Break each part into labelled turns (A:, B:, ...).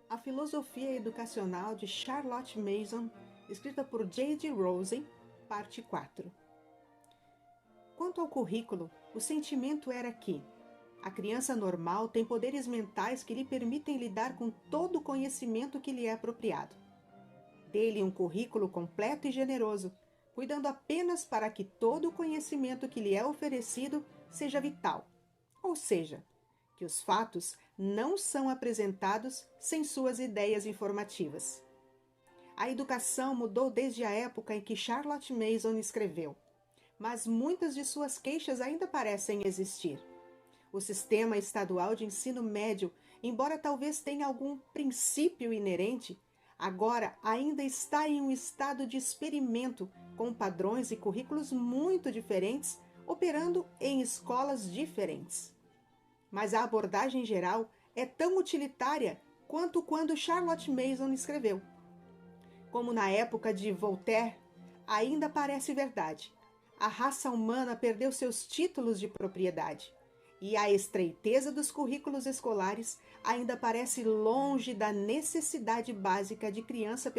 A: A Filosofia Educacional de Charlotte Mason, escrita por J.D. Rosen, parte 4. Quanto ao currículo, o sentimento era que a criança normal tem poderes mentais que lhe permitem lidar com todo o conhecimento que lhe é apropriado. Dê-lhe um currículo completo e generoso, cuidando apenas para que todo o conhecimento que lhe é oferecido seja vital, ou seja, que os fatos não são apresentados sem suas ideias informativas. A educação mudou desde a época em que Charlotte Mason escreveu, mas muitas de suas queixas ainda parecem existir. O sistema estadual de ensino médio, embora talvez tenha algum princípio inerente, agora ainda está em um estado de experimento, com padrões e currículos muito diferentes, operando em escolas diferentes. Mas a abordagem geral é tão utilitária quanto quando Charlotte Mason escreveu. Como na época de Voltaire, ainda parece verdade. A raça humana perdeu seus títulos de propriedade. E a estreiteza dos currículos escolares ainda parece longe da necessidade básica de criança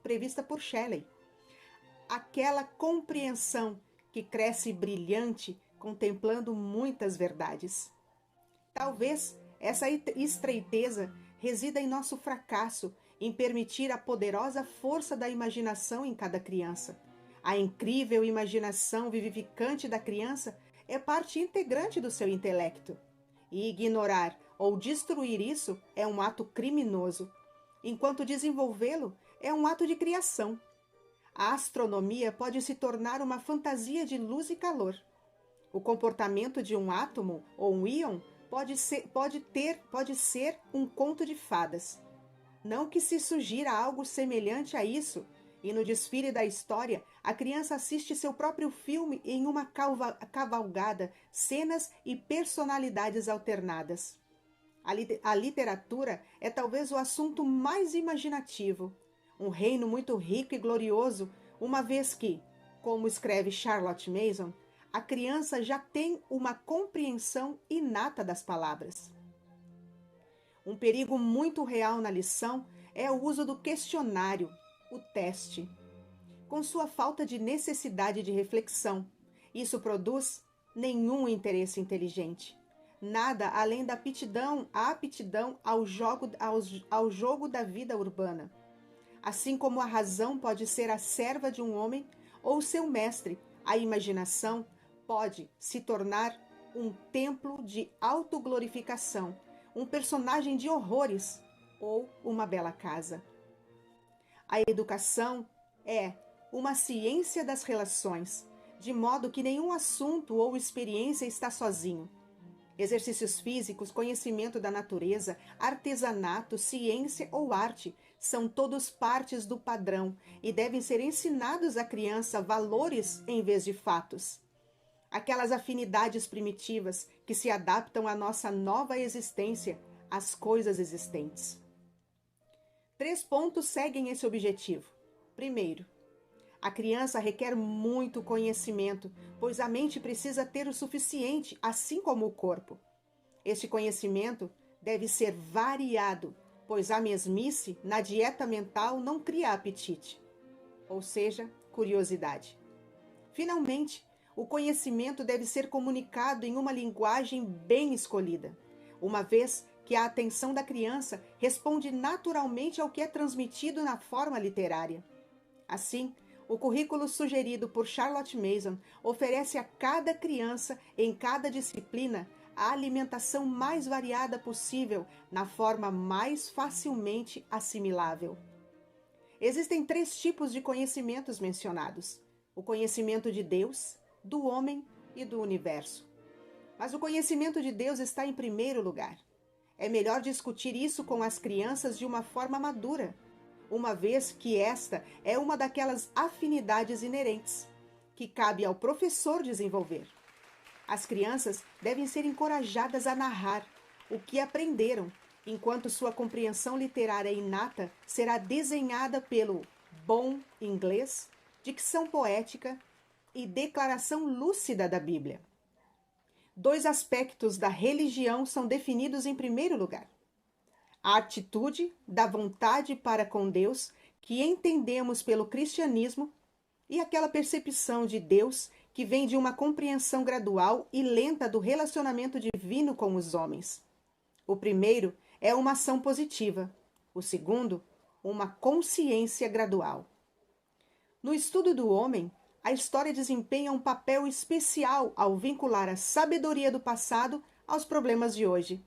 A: prevista por Shelley. Aquela compreensão que cresce brilhante, contemplando muitas verdades. Talvez essa estreiteza resida em nosso fracasso em permitir a poderosa força da imaginação em cada criança. A incrível imaginação vivificante da criança é parte integrante do seu intelecto. E ignorar ou destruir isso é um ato criminoso, enquanto desenvolvê-lo é um ato de criação. A astronomia pode se tornar uma fantasia de luz e calor. O comportamento de um átomo ou um íon pode ser um conto de fadas. Não que se sugira algo semelhante a isso, e no desfile da história, a criança assiste seu próprio filme em uma cavalgada, cenas e personalidades alternadas. A literatura é talvez o assunto mais imaginativo, um reino muito rico e glorioso, uma vez que, como escreve Charlotte Mason, a criança já tem uma compreensão inata das palavras. Um perigo muito real na lição é o uso do questionário, o teste. Com sua falta de necessidade de reflexão, isso produz nenhum interesse inteligente. Nada além da aptidão ao jogo da vida urbana. Assim como a razão pode ser a serva de um homem ou seu mestre, a imaginação pode se tornar um templo de autoglorificação, um personagem de horrores ou uma bela casa. A educação é uma ciência das relações, de modo que nenhum assunto ou experiência está sozinho. Exercícios físicos, conhecimento da natureza, artesanato, ciência ou arte são todos partes do padrão e devem ser ensinados à criança valores em vez de fatos. Aquelas afinidades primitivas que se adaptam à nossa nova existência, às coisas existentes. 3 pontos seguem esse objetivo. Primeiro, a criança requer muito conhecimento, pois a mente precisa ter o suficiente, assim como o corpo. Este conhecimento deve ser variado, pois a mesmice na dieta mental não cria apetite, ou seja, curiosidade. Finalmente, o conhecimento deve ser comunicado em uma linguagem bem escolhida, uma vez que a atenção da criança responde naturalmente ao que é transmitido na forma literária. Assim, o currículo sugerido por Charlotte Mason oferece a cada criança, em cada disciplina, a alimentação mais variada possível, na forma mais facilmente assimilável. Existem 3 tipos de conhecimentos mencionados: o conhecimento de Deus, do homem e do universo. Mas o conhecimento de Deus está em primeiro lugar. É melhor discutir isso com as crianças de uma forma madura, uma vez que esta é uma daquelas afinidades inerentes, que cabe ao professor desenvolver. As crianças devem ser encorajadas a narrar o que aprenderam, enquanto sua compreensão literária inata será desenhada pelo bom inglês, dicção poética e declaração lúcida da Bíblia. 2 aspectos da religião são definidos em primeiro lugar: A atitude da vontade para com Deus que entendemos pelo cristianismo e aquela percepção de Deus que vem de uma compreensão gradual e lenta do relacionamento divino com os homens. O primeiro é uma ação positiva, o segundo, uma consciência gradual. No estudo do homem, a história desempenha um papel especial ao vincular a sabedoria do passado aos problemas de hoje.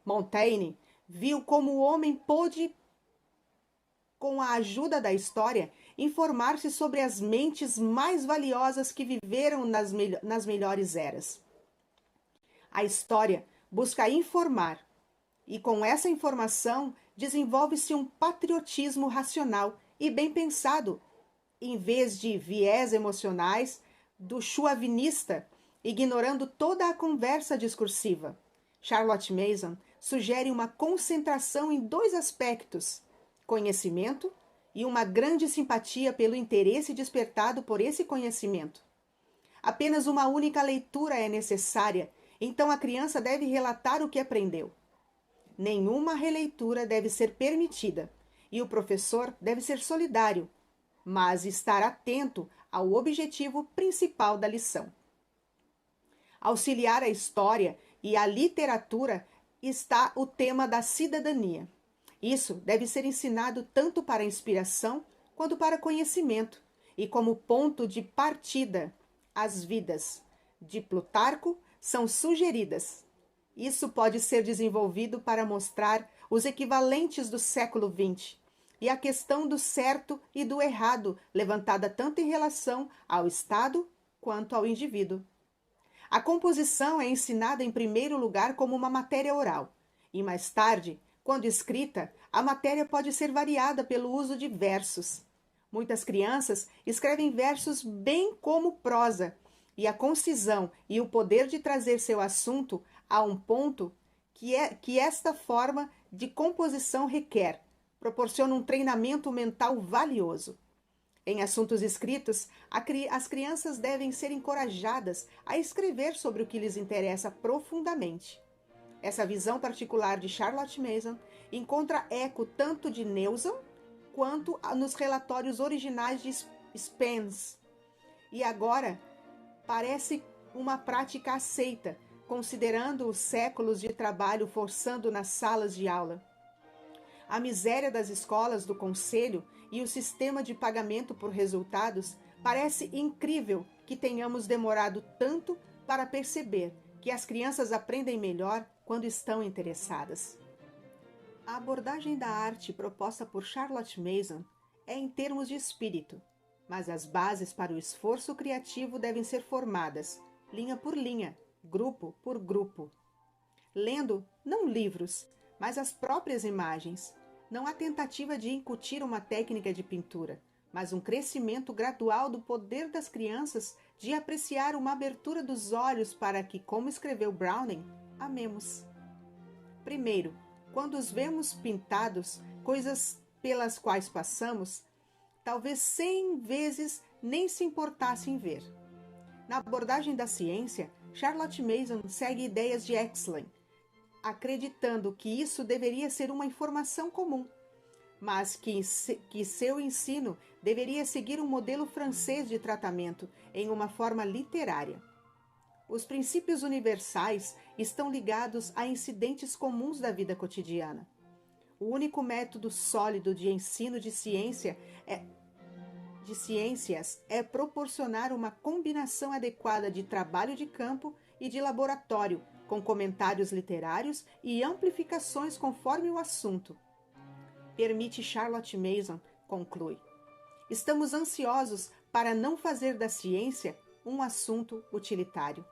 A: Montaigne viu como o homem pôde, com a ajuda da história, informar-se sobre as mentes mais valiosas que viveram nas melhores eras. A história busca informar, e com essa informação desenvolve-se um patriotismo racional e bem pensado, em vez de viés emocionais do chauvinista, ignorando toda a conversa discursiva. Charlotte Mason sugere uma concentração em dois aspectos: conhecimento e uma grande simpatia pelo interesse despertado por esse conhecimento. Apenas uma única leitura é necessária, então a criança deve relatar o que aprendeu. Nenhuma releitura deve ser permitida, e o professor deve ser solidário, mas estar atento ao objetivo principal da lição. Auxiliar a história e a literatura está o tema da cidadania. Isso deve ser ensinado tanto para inspiração quanto para conhecimento, e como ponto de partida, as vidas de Plutarco são sugeridas. Isso pode ser desenvolvido para mostrar os equivalentes do século XX e a questão do certo e do errado, levantada tanto em relação ao Estado quanto ao indivíduo. A composição é ensinada em primeiro lugar como uma matéria oral, e mais tarde, quando escrita, a matéria pode ser variada pelo uso de versos. Muitas crianças escrevem versos bem como prosa, e a concisão e o poder de trazer seu assunto a um ponto que esta forma de composição requer, proporciona um treinamento mental valioso. Em assuntos escritos, as crianças devem ser encorajadas a escrever sobre o que lhes interessa profundamente. Essa visão particular de Charlotte Mason encontra eco tanto de Neuson quanto nos relatórios originais de Spence, e agora parece uma prática aceita, considerando os séculos de trabalho forçando nas salas de aula. A miséria das escolas do conselho e o sistema de pagamento por resultados parece incrível que tenhamos demorado tanto para perceber que as crianças aprendem melhor quando estão interessadas. A abordagem da arte proposta por Charlotte Mason é em termos de espírito, mas as bases para o esforço criativo devem ser formadas, linha por linha, grupo por grupo. Lendo, não livros, mas as próprias imagens. Não há tentativa de incutir uma técnica de pintura, mas um crescimento gradual do poder das crianças de apreciar uma abertura dos olhos para que, como escreveu Browning, amemos. Primeiro, quando os vemos pintados, coisas pelas quais passamos, talvez 100 vezes nem se importasse em ver. Na abordagem da ciência, Charlotte Mason segue ideias de Exlin, acreditando que isso deveria ser uma informação comum, mas que seu ensino deveria seguir um modelo francês de tratamento em uma forma literária. Os princípios universais estão ligados a incidentes comuns da vida cotidiana. O único método sólido de ensino de ciências é proporcionar uma combinação adequada de trabalho de campo e de laboratório, com comentários literários e amplificações conforme o assunto. Permite Charlotte Mason, conclui. Estamos ansiosos para não fazer da ciência um assunto utilitário.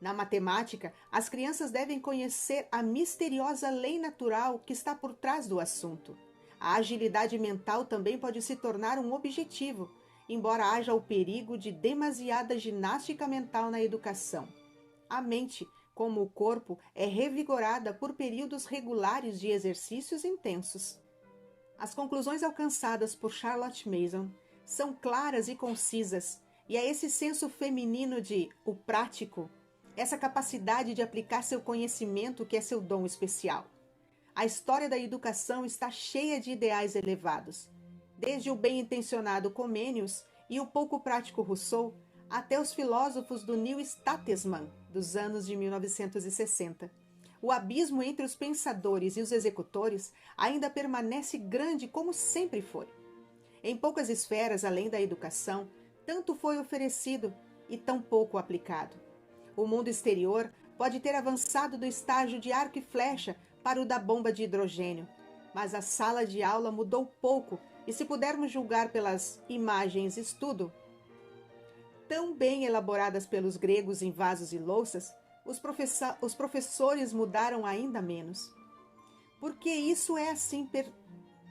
A: Na matemática, as crianças devem conhecer a misteriosa lei natural que está por trás do assunto. A agilidade mental também pode se tornar um objetivo, embora haja o perigo de demasiada ginástica mental na educação. A mente, como o corpo, é revigorada por períodos regulares de exercícios intensos. As conclusões alcançadas por Charlotte Mason são claras e concisas, e é esse senso feminino de o prático, essa capacidade de aplicar seu conhecimento que é seu dom especial. A história da educação está cheia de ideais elevados. Desde o bem-intencionado Comênius e o pouco prático Rousseau, até os filósofos do New Statesman dos anos de 1960. O abismo entre os pensadores e os executores ainda permanece grande como sempre foi. Em poucas esferas além da educação, tanto foi oferecido e tão pouco aplicado. O mundo exterior pode ter avançado do estágio de arco e flecha para o da bomba de hidrogênio, mas a sala de aula mudou pouco e, se pudermos julgar pelas imagens estudo, tão bem elaboradas pelos gregos em vasos e louças, os professores mudaram ainda menos. Porque isso é assim,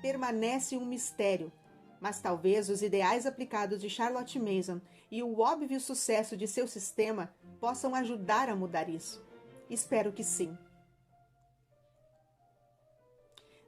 A: permanece um mistério, mas talvez os ideais aplicados de Charlotte Mason e o óbvio sucesso de seu sistema possam ajudar a mudar isso. Espero que sim.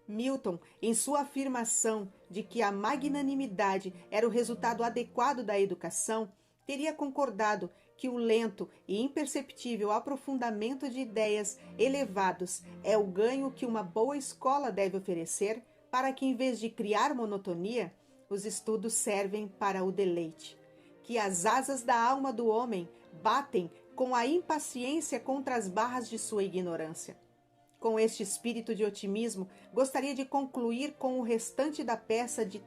A: Milton, em sua afirmação de que a magnanimidade era o resultado adequado da educação, teria concordado que o lento e imperceptível aprofundamento de ideias elevados é o ganho que uma boa escola deve oferecer para que, em vez de criar monotonia, os estudos servem para o deleite. Que as asas da alma do homem batem com a impaciência contra as barras de sua ignorância. Com este espírito de otimismo, gostaria de concluir com o restante da peça de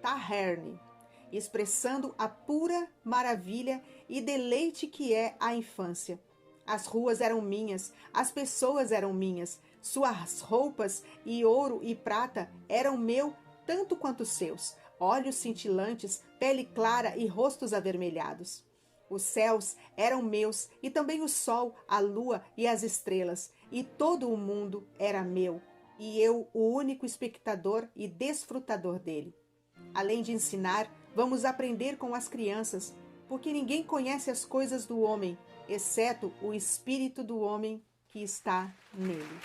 A: Traherne, expressando a pura maravilha e deleite que é a infância. As ruas eram minhas, as pessoas eram minhas, suas roupas e ouro e prata eram meu tanto quanto seus, olhos cintilantes, pele clara e rostos avermelhados. Os céus eram meus, e também o sol, a lua e as estrelas, e todo o mundo era meu, e eu o único espectador e desfrutador dele. Além de ensinar, vamos aprender com as crianças, porque ninguém conhece as coisas do homem, exceto o espírito do homem que está nele.